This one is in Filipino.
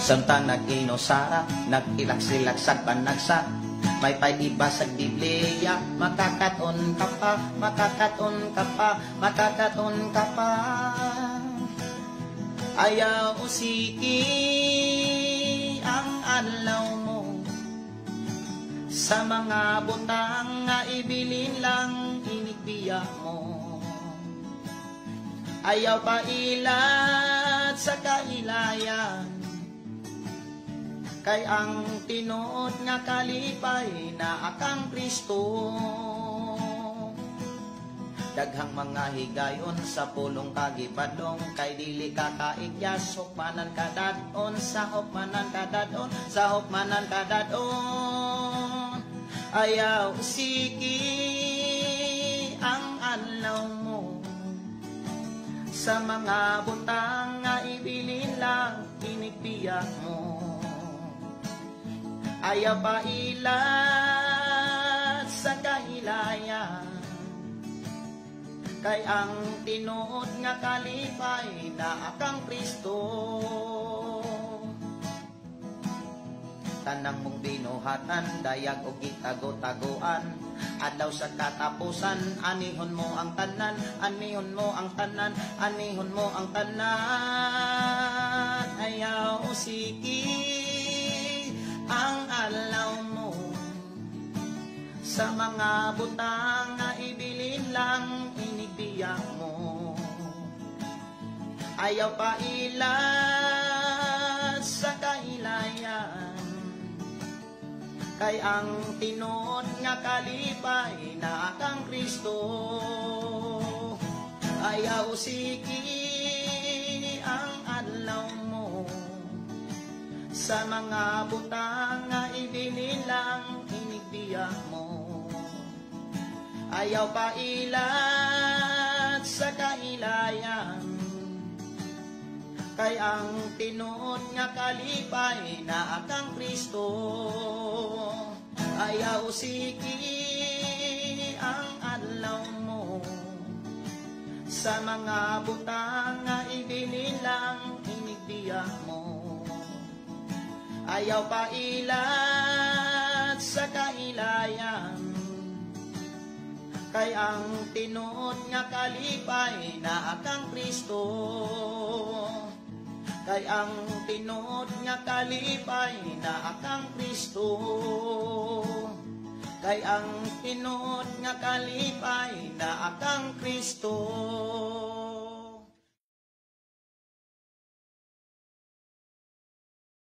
Samtang nag-inosara, nag-ilaks-ilaksak panagsa, may pag-iba sa Biblia, makakaton ka pa, makakaton ka pa, makakaton ka pa. Ayaw usiki ang adlaw mo, sa mga butang nga ibilin lang inigbiya mo. Ayaw pa ilat sa kailayan, kay ang tinuod nga kalipay na akang Kristo. Daghang mga higayon sa pulong kagibadong, kay dili ka kaigyas, hukmanan kadadon, sa hukmanan kadadon, sa hukmanan kadadon. Ayaw siki ang adlaw mo, sa mga butang nga ibilin lang inigbiya mo. Ayaw pa ilat sa kahilayan, kay ang tinuod nga kalipay na akang Kristo. Tanang mong binuhatan, dayag o gitago-taguan, adlaw sa katapusan, anihon mo ang tanan, anihon mo ang tanan, anihon mo ang tanan. Ayaw usiki ang adlaw mo, sa mga butang nga ibilin lang inigbiya mo. Ayaw pa ilat sa kailayan, kay ang tinuod nga kalipay na akang Kristo. Ayaw usiki ang adlaw mo, sa mga butang nga ibilin lang inigbiya mo. Ayaw pa ilat sa kailayan, kay ang tinuod nga kalipay na akang Kristo. Ayaw siki ang adlaw mo, sa mga butang nga ibilin lang inigbiya mo. Ayaw pa ilat sa kailayan, kay ang tinuod nga kalipay na akang Kristo. Kay ang tinuod nga kalipay na akang Kristo. Kay ang tinuod nga kalipay na akang Kristo.